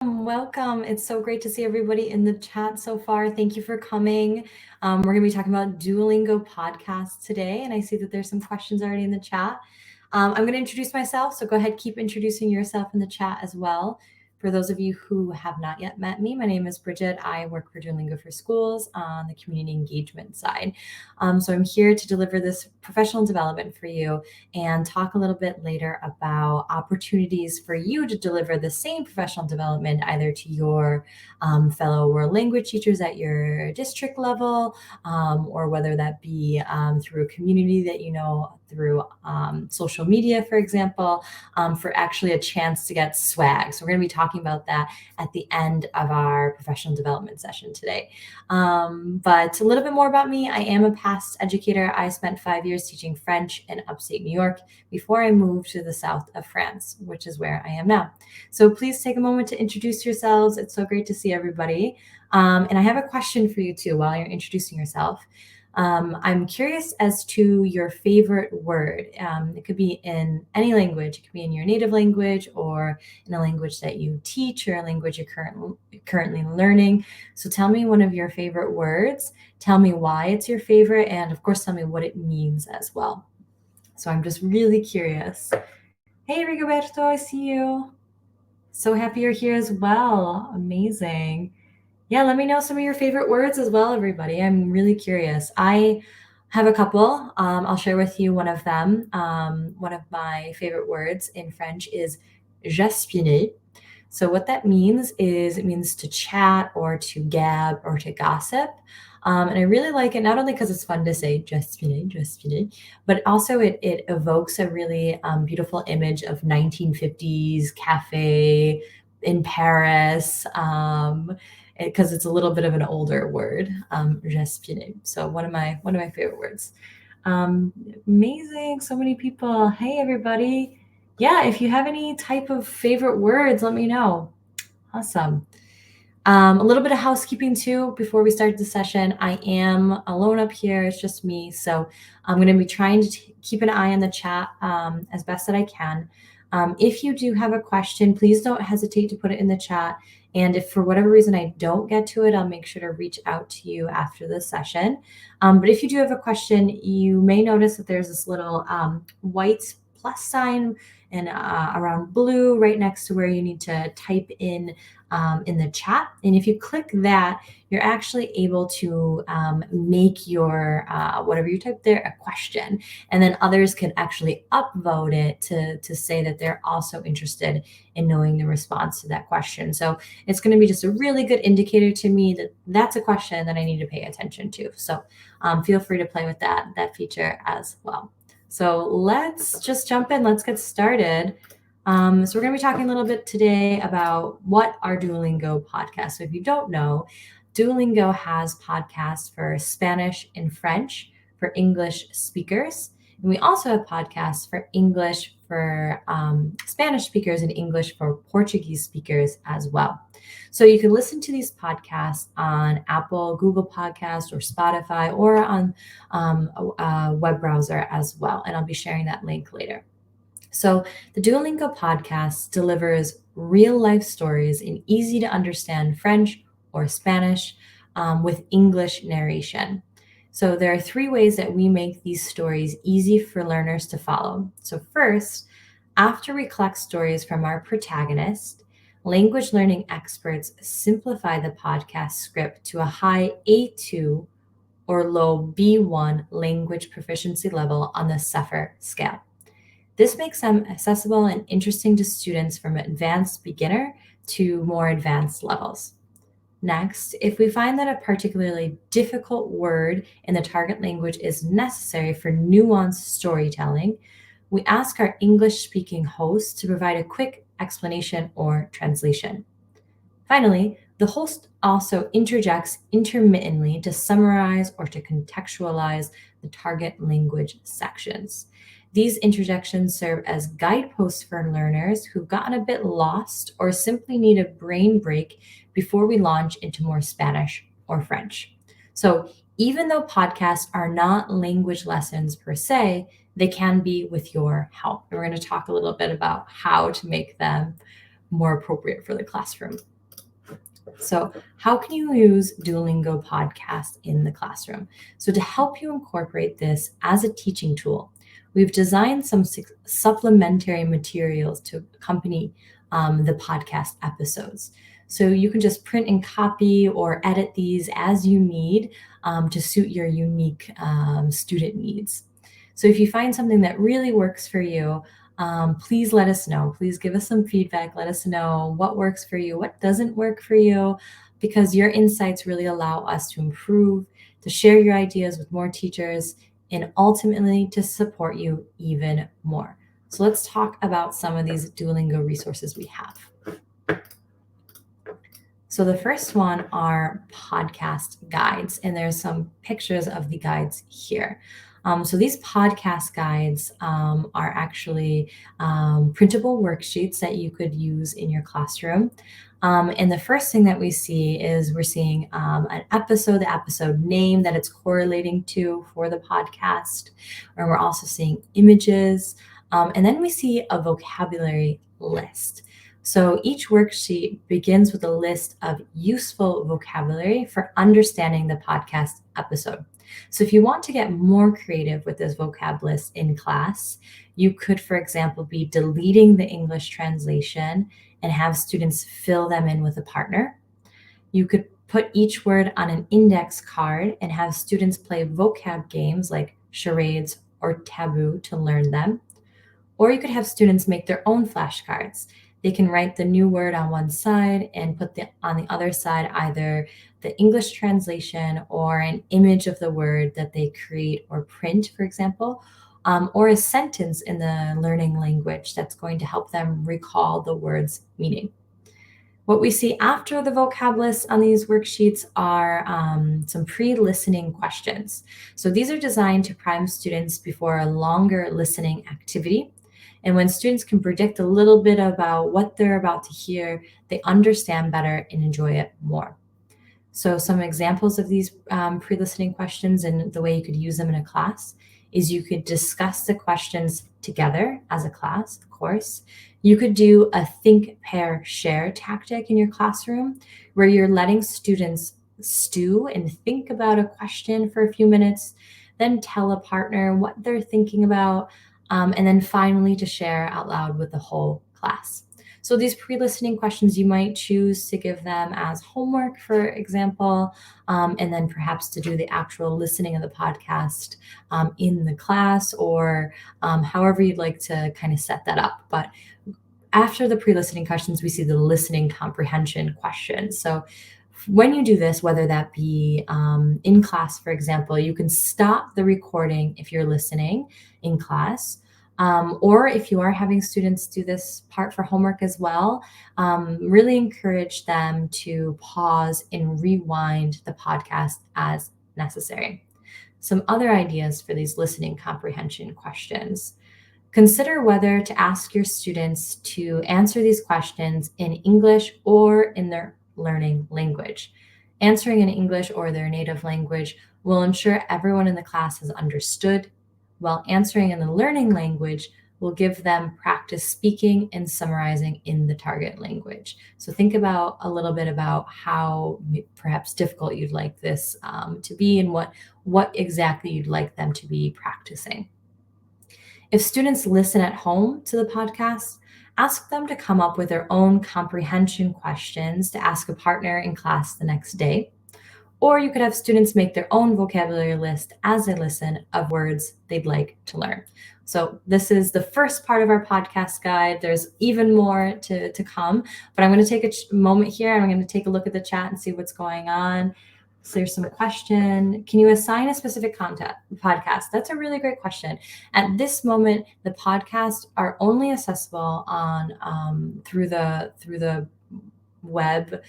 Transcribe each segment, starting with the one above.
Welcome. It's so great to see everybody in the chat so far. Thank you for coming. We're going to be talking about Duolingo Podcasts today, and I see that there's some questions already in the chat. I'm going to introduce myself, so go ahead, keep introducing yourself in the chat as well. For those of you who have not yet met me, my name is Bridget. I work for Duolingo for Schools on the community engagement side. So I'm here to deliver this professional development for you and talk a little bit later about opportunities for you to deliver the same professional development either to your fellow world language teachers at your district level, or whether that be through a community that you know through social media, for example, for actually a chance to get swag. So we're going to be talking about that at the end of our professional development session today. But a little bit more about me. I am a past educator. I spent 5 years teaching French in upstate New York before I moved to the south of France, which is where I am now. So please take a moment to introduce yourselves. It's so great to see everybody. And I have a question for you too while you're introducing yourself. I'm curious as to your favorite word. It could be in any language. It could be in your native language or in a language that you teach or a language you're currently learning. So tell me one of your favorite words. Tell me why it's your favorite. And of course, tell me what it means as well. So I'm just really curious. Hey, Rigoberto, I see you. So happy you're here as well. Amazing. Yeah, let me know some of your favorite words as well, everybody. I'm really curious. I have a couple. I'll share with you one of them. One of my favorite words in French is j'espionner. So what that means is it means to chat or to gab or to gossip. And I really like it, not only because it's fun to say j'espionner, but also it evokes a really beautiful image of 1950s cafe in Paris, because it's a little bit of an older word, j'espionner. So one of my favorite words. Amazing, so many people. Hey, everybody. Yeah, if you have any type of favorite words, let me know. Awesome. A little bit of housekeeping too before we start the session. I am alone up here. It's just me. So I'm going to be trying to keep an eye on the chat as best that I can. If you do have a question, please don't hesitate to put it in the chat. And if for whatever reason I don't get to it, I'll make sure to reach out to you after the session. But if you do have a question, you may notice that there's this little white plus sign and around blue right next to where you need to type in the chat. And if you click that, you're actually able to make your, whatever you type there, a question. And then others can actually upvote it to say that they're also interested in knowing the response to that question. So it's going to be just a really good indicator to me that that's a question that I need to pay attention to. So feel free to play with that feature as well. So let's just jump in. Let's get started. So we're going to be talking a little bit today about what are Duolingo podcasts. So if you don't know, Duolingo has podcasts for Spanish and French for English speakers. And we also have podcasts for English for Spanish speakers and English for Portuguese speakers as well. So you can listen to these podcasts on Apple, Google Podcasts, or Spotify, or on a web browser as well. And I'll be sharing that link later. So the Duolingo podcast delivers real-life stories in easy-to-understand French or Spanish with English narration. So there are 3 ways that we make these stories easy for learners to follow. So first, after we collect stories from our protagonist, language learning experts simplify the podcast script to a high A2 or low B1 language proficiency level on the Suffer scale. This makes them accessible and interesting to students from advanced beginner to more advanced levels. Next, if we find that a particularly difficult word in the target language is necessary for nuanced storytelling, we ask our English-speaking host to provide a quick explanation or translation. Finally, the host also interjects intermittently to summarize or to contextualize the target language sections. These interjections serve as guideposts for learners who've gotten a bit lost or simply need a brain break before we launch into more Spanish or French. So even though podcasts are not language lessons per se, they can be with your help. And we're going to talk a little bit about how to make them more appropriate for the classroom. So, how can you use Duolingo Podcasts in the classroom? So, to help you incorporate this as a teaching tool, we've designed some supplementary materials to accompany the podcast episodes. So, you can just print and copy or edit these as you need to suit your unique student needs. So, if you find something that really works for you, please let us know. Please give us some feedback. Let us know what works for you, what doesn't work for you, because your insights really allow us to improve, to share your ideas with more teachers, and ultimately to support you even more. So let's talk about some of these Duolingo resources we have. So the first one are podcast guides, and there's some pictures of the guides here. So these podcast guides are actually printable worksheets that you could use in your classroom. And the first thing that we see is we're seeing an episode, the episode name that it's correlating to for the podcast, and we're also seeing images, and then we see a vocabulary list. So each worksheet begins with a list of useful vocabulary for understanding the podcast episode. So if you want to get more creative with this vocab list in class, you could, for example, be deleting the English translation and have students fill them in with a partner. You could put each word on an index card and have students play vocab games like charades or taboo to learn them. Or you could have students make their own flashcards. They can write the new word on one side and put on the other side either the English translation or an image of the word that they create or print, for example, or a sentence in the learning language that's going to help them recall the word's meaning. What we see after the vocab list on these worksheets are some pre-listening questions. So these are designed to prime students before a longer listening activity. And when students can predict a little bit about what they're about to hear, they understand better and enjoy it more. So some examples of these pre-listening questions and the way you could use them in a class is you could discuss the questions together as a class, of course. You could do a think, pair, share tactic in your classroom where you're letting students stew and think about a question for a few minutes, then tell a partner what they're thinking about, and then finally to share out loud with the whole class. So these pre-listening questions, you might choose to give them as homework, for example, and then perhaps to do the actual listening of the podcast in the class, or however you'd like to kind of set that up. But after the pre-listening questions, we see the listening comprehension questions. So when you do this, whether that be in class, for example, you can stop the recording if you're listening in class. Or if you are having students do this part for homework as well, really encourage them to pause and rewind the podcast as necessary. Some other ideas for these listening comprehension questions. Consider whether to ask your students to answer these questions in English or in their learning language. Answering in English or their native language will ensure everyone in the class has understood, while answering in the learning language will give them practice speaking and summarizing in the target language. So think about a little bit about how perhaps difficult you'd like this to be and what exactly you'd like them to be practicing. If students listen at home to the podcast, ask them to come up with their own comprehension questions to ask a partner in class the next day. Or you could have students make their own vocabulary list as they listen of words they'd like to learn. So this is the first part of our podcast guide. There's even more to come, but I'm going to take a moment here. I'm going to take a look at the chat and see what's going on. So there's some question. Can you assign a specific podcast? That's a really great question. At this moment, the podcasts are only accessible on through the web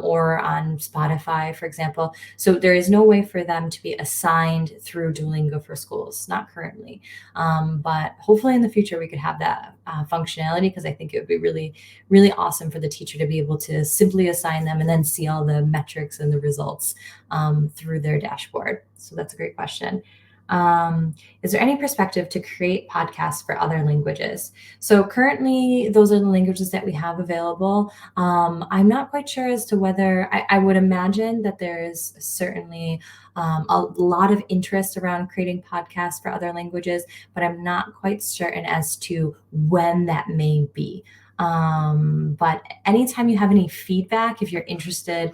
or on Spotify, for example. So there is no way for them to be assigned through Duolingo for Schools, not currently. But hopefully in the future we could have that functionality, because I think it would be really, really awesome for the teacher to be able to simply assign them and then see all the metrics and the results through their dashboard. So that's a great question. Is there any perspective to create podcasts for other languages? So currently, those are the languages that we have available. I'm not quite sure as to whether I would imagine that there is certainly a lot of interest around creating podcasts for other languages, but I'm not quite certain as to when that may be. But anytime you have any feedback, if you're interested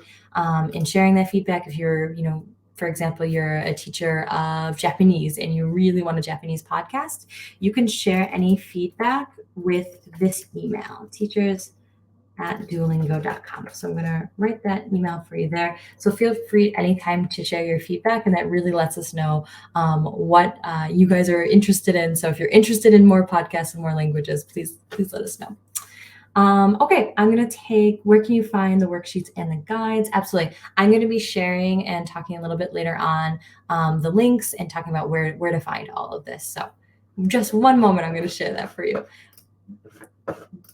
in sharing that feedback, if you're, for example, you're a teacher of Japanese and you really want a Japanese podcast, you can share any feedback with this email, teachers@duolingo.com. So I'm going to write that email for you there. So feel free anytime to share your feedback, and that really lets us know what you guys are interested in. So if you're interested in more podcasts and more languages, please let us know. Okay, I'm going to take, where can you find the worksheets and the guides? Absolutely. I'm going to be sharing and talking a little bit later on the links and talking about where to find all of this. So just one moment, I'm going to share that for you.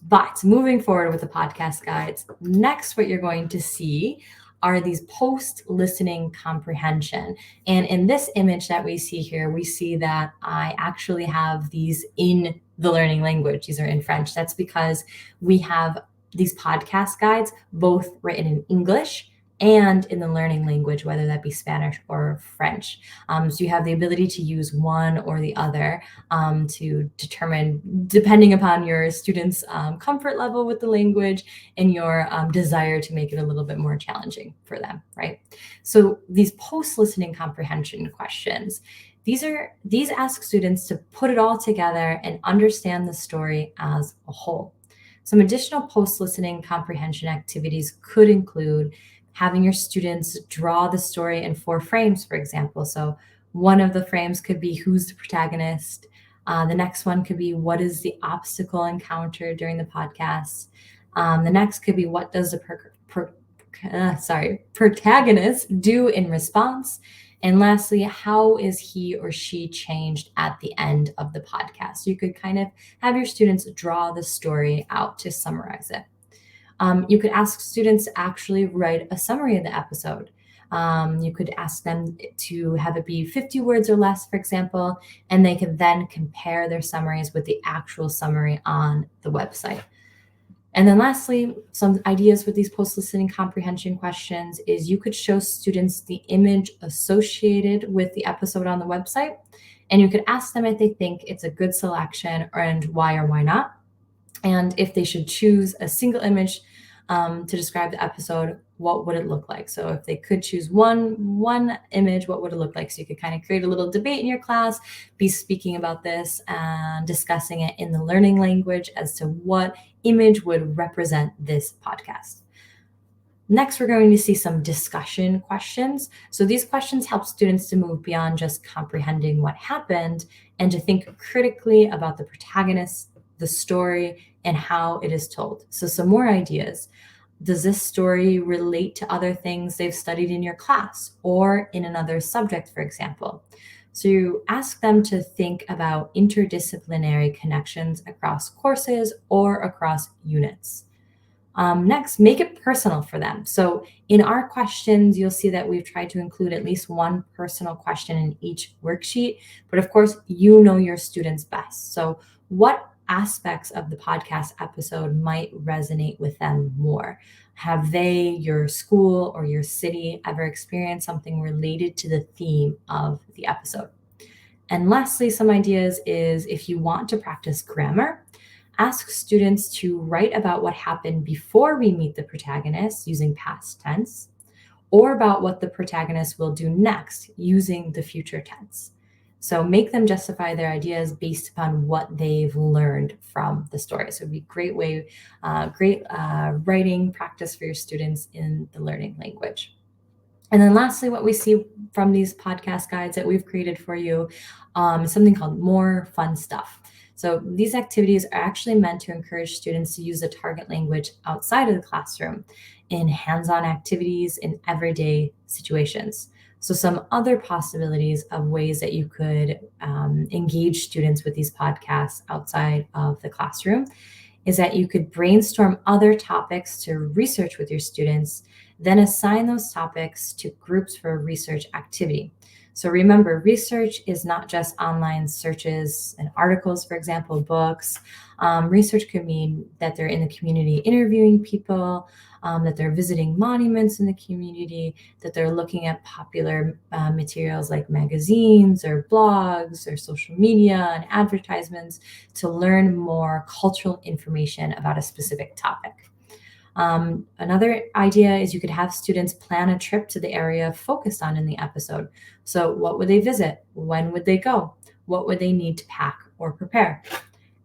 But moving forward with the podcast guides, next what you're going to see are these post-listening comprehension. And in this image that we see here, we see that I actually have these in the learning language. These are in French. That's because we have these podcast guides both written in English and in the learning language, whether that be Spanish or French. So you have the ability to use one or the other to determine, depending upon your students' comfort level with the language and your desire to make it a little bit more challenging for them, right? So these post-listening comprehension questions, these ask students to put it all together and understand the story as a whole. Some additional post-listening comprehension activities could include having your students draw the story in 4 frames, for example. So one of the frames could be who's the protagonist. The next one could be what is the obstacle encountered during the podcast. The next could be what does the protagonist do in response. And lastly, how is he or she changed at the end of the podcast? So you could kind of have your students draw the story out to summarize it. You could ask students to actually write a summary of the episode. You could ask them to have it be 50 words or less, for example, and they could then compare their summaries with the actual summary on the website. And then lastly, some ideas with these post-listening comprehension questions is you could show students the image associated with the episode on the website, and you could ask them if they think it's a good selection and why or why not. And if they should choose a single image to describe the episode, what would it look like? So if they could choose one image, what would it look like? So you could kind of create a little debate in your class, be speaking about this and discussing it in the learning language as to what image would represent this podcast. Next, we're going to see some discussion questions. So these questions help students to move beyond just comprehending what happened and to think critically about the protagonist, the story, and how it is told. So some more ideas. Does this story relate to other things they've studied in your class or in another subject, for example? So you ask them to think about interdisciplinary connections across courses or across units. Next, make it personal for them. So in our questions, you'll see that we've tried to include at least one personal question in each worksheet. But of course, you know your students best. So what aspects of the podcast episode might resonate with them more? Have they, your school, or your city ever experienced something related to the theme of the episode? And lastly, some ideas is if you want to practice grammar, ask students to write about what happened before we meet the protagonist using past tense, or about what the protagonist will do next using the future tense. So make them justify their ideas based upon what they've learned from the story. So it'd be a great way, great writing practice for your students in the learning language. And then lastly, what we see from these podcast guides that we've created for you is something called More Fun Stuff. So these activities are actually meant to encourage students to use the target language outside of the classroom in hands-on activities in everyday situations. So some other possibilities of ways that you could engage students with these podcasts outside of the classroom is that you could brainstorm other topics to research with your students, then assign those topics to groups for a research activity. So remember, research is not just online searches and articles, for example, books. Research could mean that they're in the community interviewing people, that they're visiting monuments in the community, that they're looking at popular materials like magazines or blogs or social media and advertisements to learn more cultural information about a specific topic. Another idea is you could have students plan a trip to the area focused on in the episode. So what would they visit? When would they go? What would they need to pack or prepare?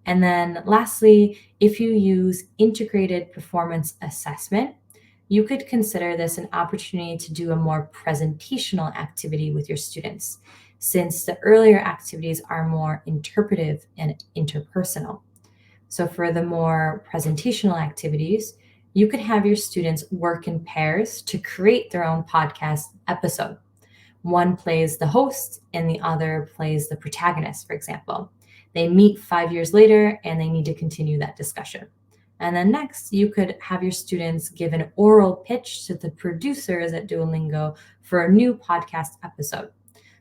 And then lastly, if you use integrated performance assessment, you could consider this an opportunity to do a more presentational activity with your students, since the earlier activities are more interpretive and interpersonal. So for the more presentational activities, you could have your students work in pairs to create their own podcast episode. One plays the host and the other plays the protagonist, for example. They meet 5 years later and they need to continue that discussion. And then next, you could have your students give an oral pitch to the producers at Duolingo for a new podcast episode.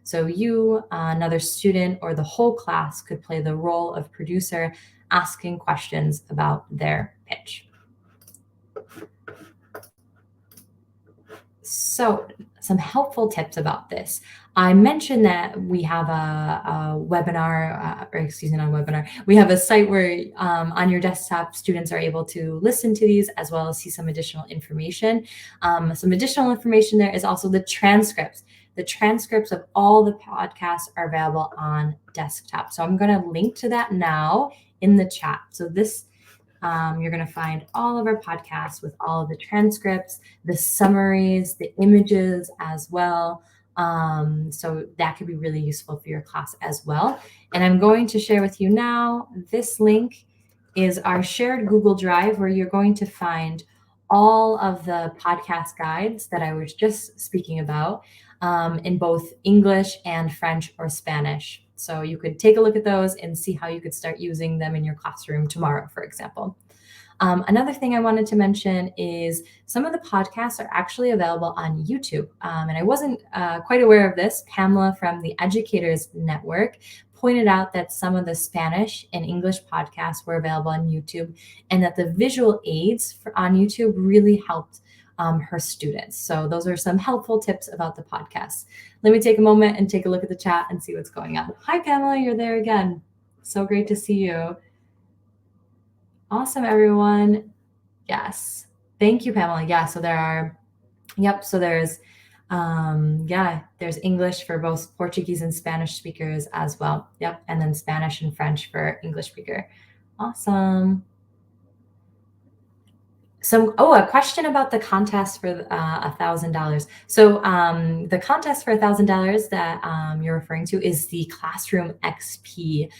So you, another student, or the whole class could play the role of producer, asking questions about their pitch. So some helpful tips about this. I mentioned that we have a webinar, not a webinar. We have a site where on your desktop, students are able to listen to these as well as see some additional information. Some additional information there is also the transcripts. The transcripts of all the podcasts are available on desktop. So I'm going to link to that now in the chat. So this you're going to find all of our podcasts with all of the transcripts, the summaries, the images as well. So that could be really useful for your class as well. And I'm going to share with you now, this link is our shared Google Drive where you're going to find all of the podcast guides that I was just speaking about in both English and French or Spanish. So you could take a look at those and see how you could start using them in your classroom tomorrow, for example. Another thing I wanted to mention is some of the podcasts are actually available on YouTube. And I wasn't quite aware of this. Pamela from the Educators Network pointed out that some of the Spanish and English podcasts were available on YouTube and that the visual aids on YouTube really helped her students. So those are some helpful tips about the podcast. Let me take a moment and take a look at the chat and see what's going on. Hi, Pamela, you're there again. So great to see you. Awesome, everyone. Yes. Thank you, Pamela. Yeah, so there are, so there's English for both Portuguese and Spanish speakers as well. Yep, and then Spanish and French for English speaker. Awesome. So, a question about the contest for $1,000. So the contest for $1,000 that you're referring to is the Classroom XP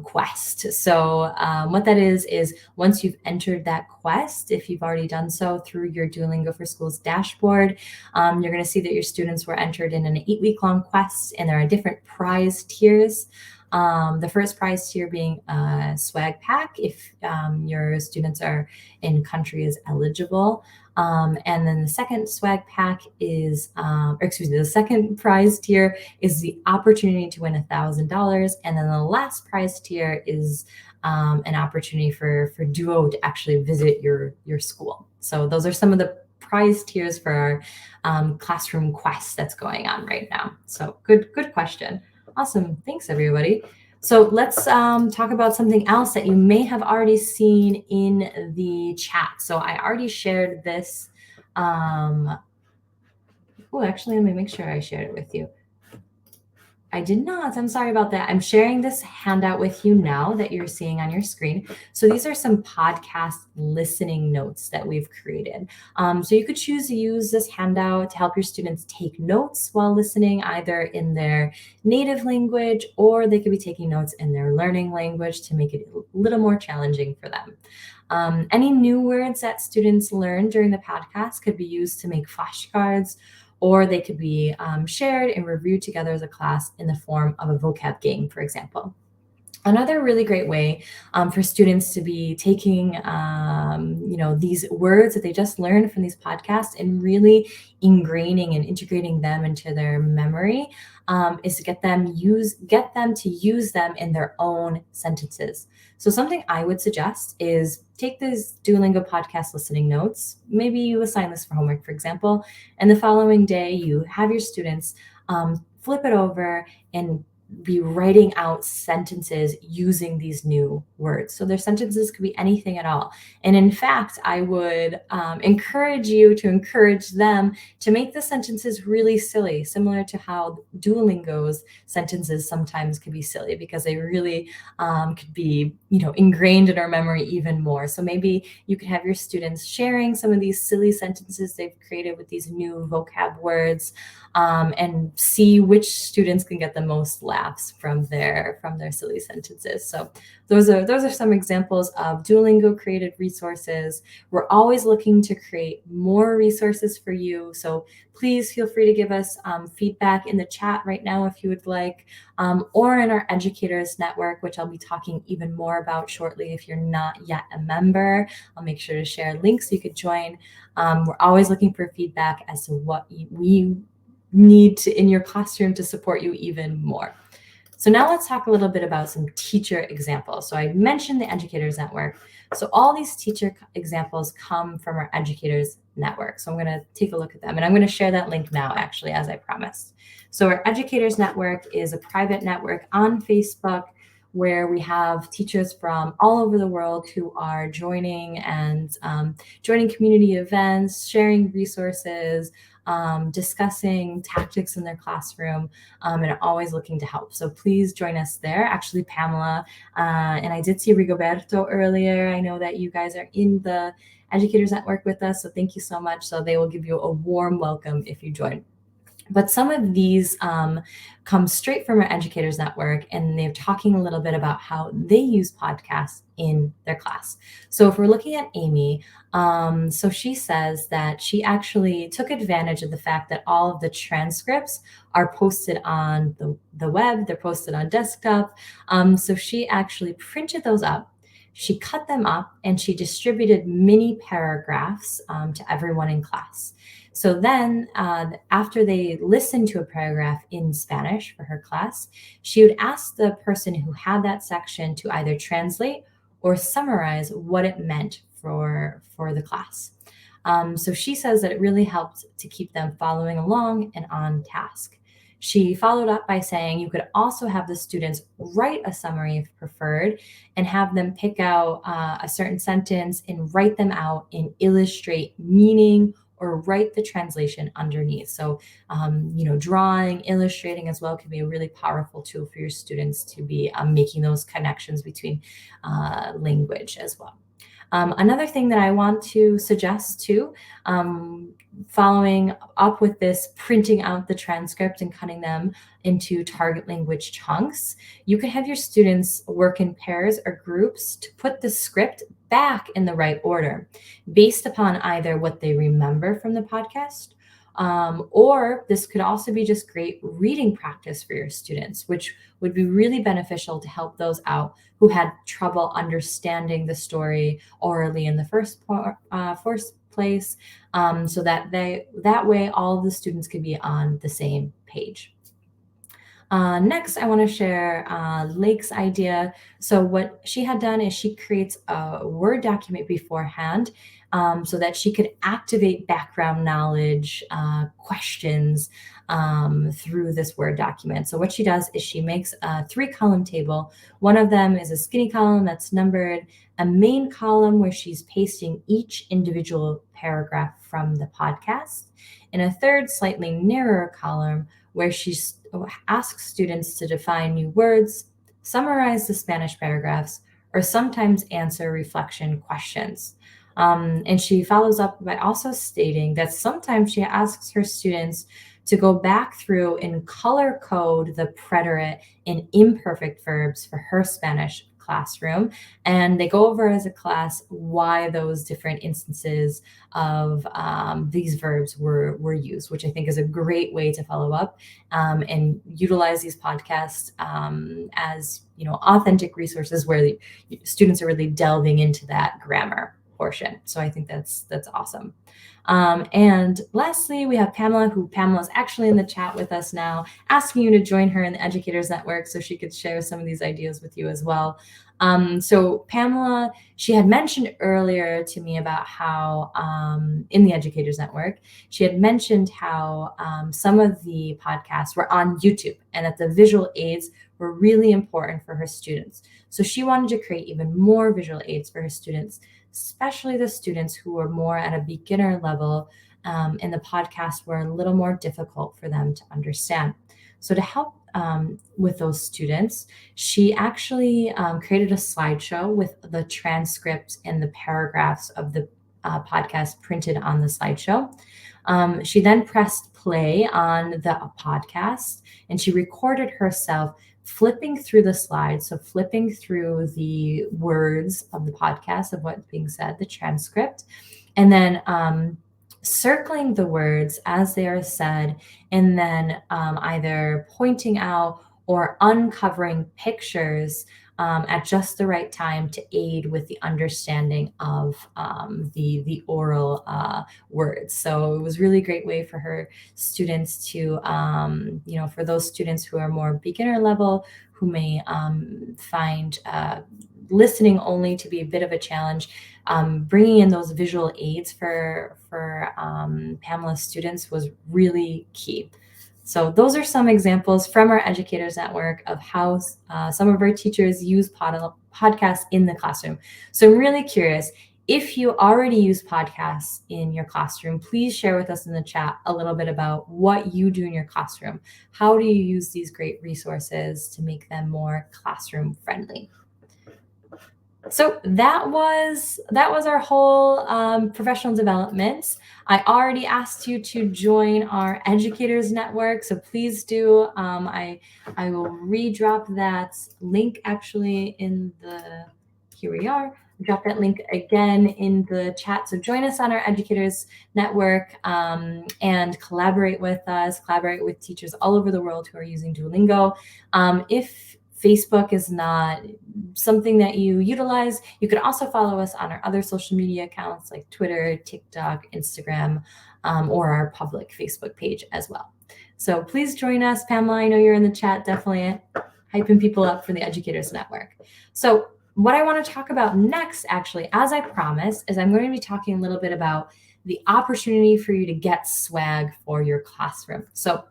quest. So what that is once you've entered that quest, if you've already done so through your Duolingo for Schools dashboard, you're going to see that your students were entered in an 8-week-long quest, and there are different prize tiers. The first prize tier being a swag pack if your students are in countries eligible. And then the second swag pack is, the second prize tier is the opportunity to win $1,000. And then the last prize tier is an opportunity for Duo to actually visit your school. So those are some of the prize tiers for our classroom quest that's going on right now. So good question. Awesome. Thanks, everybody. So let's talk about something else that you may have already seen in the chat. So I already shared this. Actually, let me make sure I shared it with you. I did not. I'm sorry about that. I'm sharing this handout with you now that you're seeing on your screen. So these are some podcast listening notes that we've created. So you could choose to use this handout to help your students take notes while listening, either in their native language, or they could be taking notes in their learning language to make it a little more challenging for them. Any new words that students learn during the podcast could be used to make flashcards, or they could be shared and reviewed together as a class in the form of a vocab game, for example. Another really great way for students to be taking these words that they just learned from these podcasts and really ingraining and integrating them into their memory, is to get them to use them in their own sentences. So something I would suggest is take these Duolingo podcast listening notes. Maybe you assign this for homework, for example, and the following day you have your students flip it over and be writing out sentences using these new words. So their sentences could be anything at all. And in fact, I would encourage you to encourage them to make the sentences really silly, similar to how Duolingo's sentences sometimes can be silly because they really could be, ingrained in our memory even more. So maybe you could have your students sharing some of these silly sentences they've created with these new vocab words, and see which students can get the most laughs from their silly sentences. So those are some examples of Duolingo created resources. We're always looking to create more resources for you. So please feel free to give us feedback in the chat right now if you would like, or in our educators network, which I'll be talking even more about shortly. If you're not yet a member, I'll make sure to share links so you could join. We're always looking for feedback as to what we need to in your classroom to support you even more. So now let's talk a little bit about some teacher examples. So I mentioned the Educators Network. So all these teacher examples come from our Educators Network. So I'm going to take a look at them, and I'm going to share that link now, actually, as I promised. So our Educators Network is a private network on Facebook where we have teachers from all over the world who are joining and joining community events, sharing resources, discussing tactics in their classroom, and always looking to help. So please join us there. Actually, Pamela, and I did see Rigoberto earlier. I know that you guys are in the Educators Network with us, so thank you so much. So they will give you a warm welcome if you join. But some of these come straight from our Educators Network, and they're talking a little bit about how they use podcasts in their class. So if we're looking at Amy, so she says that she actually took advantage of the fact that all of the transcripts are posted on the web, they're posted on desktop. So she actually printed those up. She cut them up and she distributed mini paragraphs to everyone in class. So then after they listened to a paragraph in Spanish for her class, she would ask the person who had that section to either translate or summarize what it meant for the class. So she says that it really helped to keep them following along and on task. She followed up by saying you could also have the students write a summary if preferred and have them pick out a certain sentence and write them out and illustrate meaning or write the translation underneath. So, drawing, illustrating as well can be a really powerful tool for your students to be making those connections between language as well. Another thing that I want to suggest too, following up with this printing out the transcript and cutting them into target language chunks, you can have your students work in pairs or groups to put the script back in the right order based upon either what they remember from the podcast, or this could also be just great reading practice for your students, which would be really beneficial to help those out who had trouble understanding the story orally in the first place, so that way all of the students could be on the same page. Next, I want to share Lake's idea. So what she had done is she creates a Word document beforehand so that she could activate background knowledge questions through this Word document. So what she does is she makes a 3-column table. One of them is a skinny column that's numbered, a main column where she's pasting each individual paragraph from the podcast, and a third slightly narrower column where she asks students to define new words, summarize the Spanish paragraphs, or sometimes answer reflection questions. And she follows up by also stating that sometimes she asks her students to go back through and color code the preterite and imperfect verbs for her Spanish classroom, and they go over as a class why those different instances of these verbs were used, which I think is a great way to follow up and utilize these podcasts as authentic resources where the students are really delving into that grammar portion. So I think that's awesome. And lastly, we have Pamela, who Pamela's actually in the chat with us now, asking you to join her in the Educators Network so she could share some of these ideas with you as well. So Pamela, she had mentioned earlier to me about how in the Educators Network, she had mentioned how some of the podcasts were on YouTube and that the visual aids were really important for her students. So she wanted to create even more visual aids for her students, especially the students who were more at a beginner level, and the podcasts were a little more difficult for them to understand. So to help with those students, she actually created a slideshow with the transcript and the paragraphs of the podcast printed on the slideshow. She then pressed play on the podcast and she recorded herself flipping through the slides. So flipping through the words of the podcast of what's being said, the transcript, and then circling the words as they are said, and then either pointing out or uncovering pictures at just the right time to aid with the understanding of the oral words. So it was really a great way for her students to, for those students who are more beginner level, who may find listening only to be a bit of a challenge, bringing in those visual aids for Pamela's students was really key. So those are some examples from our Educators Network of how some of our teachers use podcasts in the classroom. So I'm really curious, if you already use podcasts in your classroom, please share with us in the chat a little bit about what you do in your classroom. How do you use these great resources to make them more classroom friendly? So that was our whole professional development. I already asked you to join our Educators Network, so please do. I will redrop that link actually in the, here we are. Drop that link again in the chat. So join us on our Educators Network and collaborate with us, collaborate with teachers all over the world who are using Duolingo. If Facebook is not something that you utilize, you could also follow us on our other social media accounts like Twitter, TikTok, Instagram, or our public Facebook page as well. So please join us. Pamela, I know you're in the chat, definitely hyping people up for the Educators Network. So what I want to talk about next, actually, as I promised, is I'm going to be talking a little bit about the opportunity for you to get swag for your classroom. So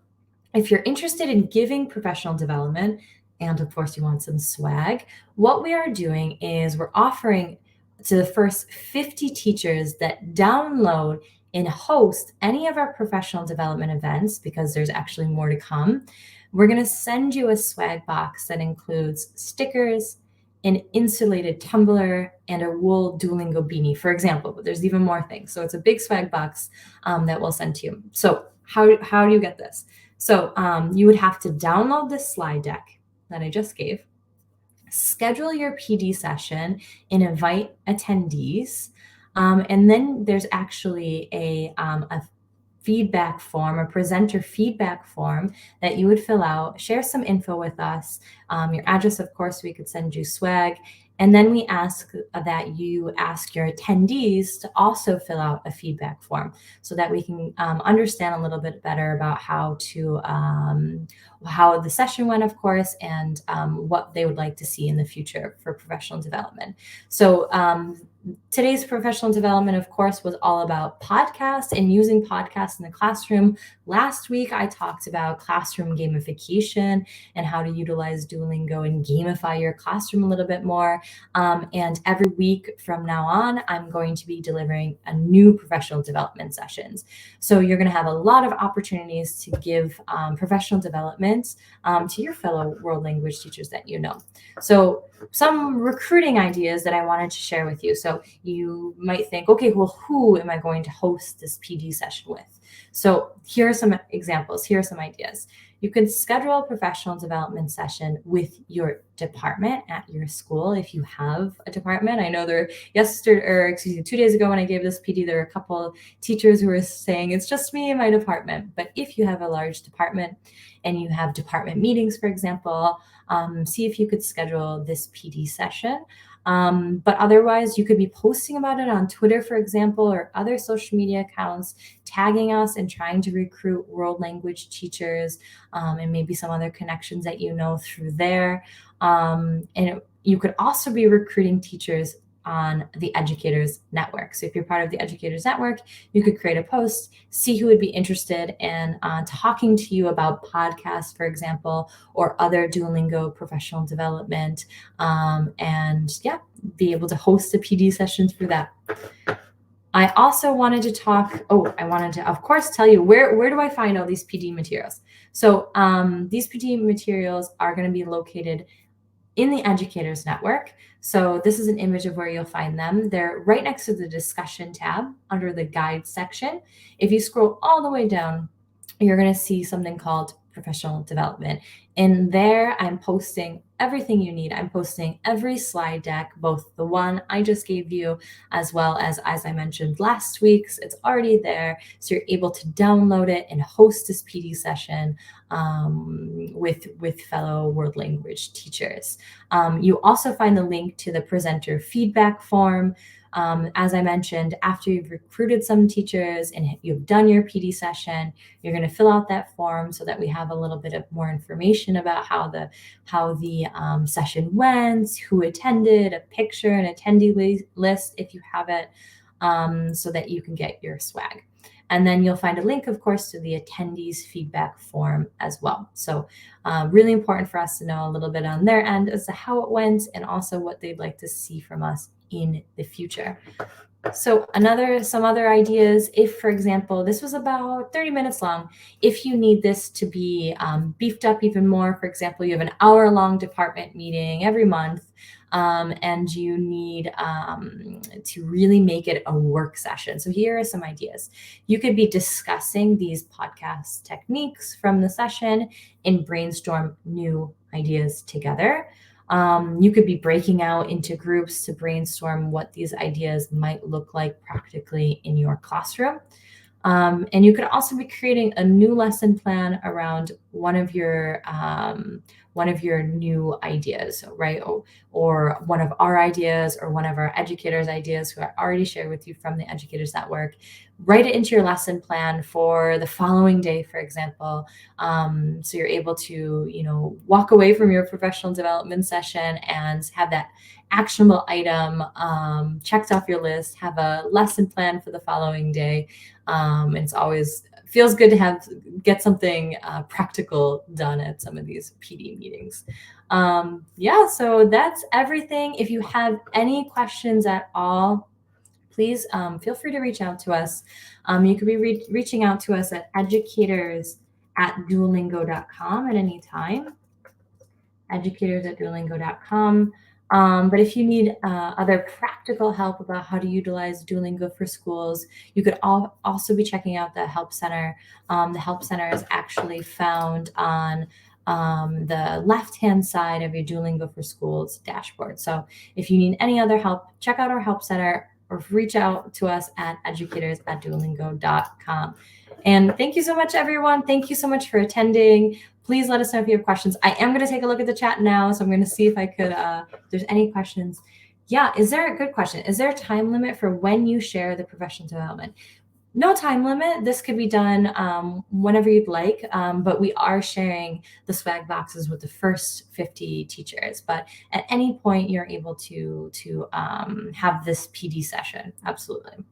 if you're interested in giving professional development, and of course you want some swag, what we are doing is we're offering to the first 50 teachers that download and host any of our professional development events, because there's actually more to come, we're going to send you a swag box that includes stickers, an insulated tumbler, and a wool Duolingo beanie, for example. But there's even more things. So it's a big swag box that we'll send to you. So how do you get this? So you would have to download this slide deck that I just gave, schedule your PD session, and invite attendees. And then there's actually a feedback form, a presenter feedback form that you would fill out, share some info with us, your address, of course, we could send you swag. And then we ask that you ask your attendees to also fill out a feedback form so that we can understand a little bit better about how the session went, of course, and what they would like to see in the future for professional development. So today's professional development, of course, was all about podcasts and using podcasts in the classroom. Last week, I talked about classroom gamification and how to utilize Duolingo and gamify your classroom a little bit more. And every week from now on, I'm going to be delivering a new professional development sessions. So you're going to have a lot of opportunities to give professional development to your fellow world language teachers that you know. So some recruiting ideas that I wanted to share with you. So you might think, okay, well, who am I going to host this PD session with? So here are some examples. Here are some ideas. You can schedule a professional development session with your department at your school if you have a department. I know 2 days ago when I gave this PD, there were a couple teachers who were saying it's just me and my department. But if you have a large department and you have department meetings, for example, see if you could schedule this PD session. But otherwise, you could be posting about it on Twitter, for example, or other social media accounts, tagging us and trying to recruit world language teachers, and maybe some other connections that you know through there. You could also be recruiting teachers on the Educators Network. So if you're part of the Educators Network, you could create a post, see who would be interested in talking to you about podcasts, for example, or other Duolingo professional development, and yeah, be able to host a PD session through that. I also wanted to of course, tell you where do I find all these PD materials. So these PD materials are going to be located in the Educators Network. So this is an image of where you'll find them. They're right next to the discussion tab under the guide section. If you scroll all the way down, you're going to see something called professional development. In there, I'm posting everything you need. I'm posting every slide deck, both the one I just gave you, as well as I mentioned last week's. It's already there. So you're able to download it and host this PD session with fellow world language teachers. You also find the link to the presenter feedback form. As I mentioned, after you've recruited some teachers and you've done your PD session, you're going to fill out that form so that we have a little bit of more information about how the session went, who attended, a picture, an attendee list if you have it, so that you can get your swag. And then you'll find a link, of course, to the attendees feedback form as well. So really important for us to know a little bit on their end as to how it went and also what they'd like to see from us in the future. So some other ideas, if, for example, this was about 30 minutes long, if you need this to be beefed up even more, for example, you have an hour-long department meeting every month, and you need to really make it a work session. So here are some ideas. You could be discussing these podcast techniques from the session and brainstorm new ideas together. You could be breaking out into groups to brainstorm what these ideas might look like practically in your classroom. And you could also be creating a new lesson plan around one of your new ideas, right? Or one of our ideas or one of our educators' ideas who I already shared with you from the Educators Network. Write it into your lesson plan for the following day, for example. So you're able to, walk away from your professional development session and have that actionable item checked off your list, have a lesson plan for the following day. And it's always feels good to get something practical done at some of these PD meetings. So that's everything. If you have any questions at all, please feel free to reach out to us. You could be reaching out to us at educators@duolingo.com at any time. Educators@duolingo.com. But if you need other practical help about how to utilize Duolingo for schools, you could also be checking out the Help Center. The Help Center is actually found on the left-hand side of your Duolingo for Schools dashboard. So if you need any other help, check out our Help Center or reach out to us at educators@duolingo.com. And thank you so much, everyone. Thank you so much for attending. Please let us know if you have questions. I am going to take a look at the chat now, so I'm going to see if I could, if there's any questions. Yeah, is there a good question? Is there a time limit for when you share the professional development? No time limit. This could be done whenever you'd like, but we are sharing the swag boxes with the first 50 teachers. But at any point, you're able to have this PD session. Absolutely.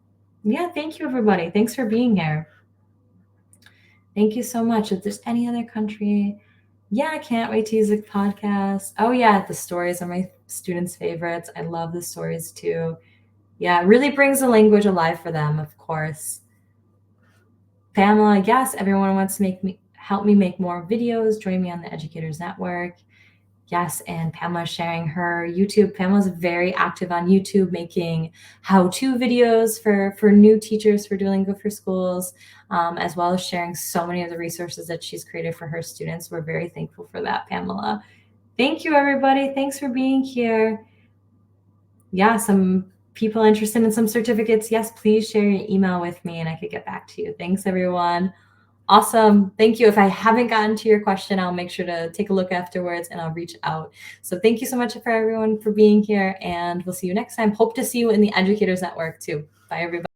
Yeah, thank you, everybody. Thanks for being here. Thank you so much. If there's any other country, yeah, I can't wait to use the podcast. Oh, yeah, the stories are my students' favorites. I love the stories too. Yeah, it really brings the language alive for them, of course. Pamela, yes, everyone wants to help me make more videos. Join me on the Educators Network. Yes, and Pamela's sharing her YouTube. Pamela's very active on YouTube, making how-to videos for new teachers for Duolingo for Schools, as well as sharing so many of the resources that she's created for her students. We're very thankful for that, Pamela. Thank you, everybody. Thanks for being here. Yeah, some people interested in some certificates. Yes, please share your email with me and I could get back to you. Thanks, everyone. Awesome. Thank you. If I haven't gotten to your question, I'll make sure to take a look afterwards and I'll reach out. So thank you so much for everyone for being here, and we'll see you next time. Hope to see you in the Educators Network too. Bye, everybody.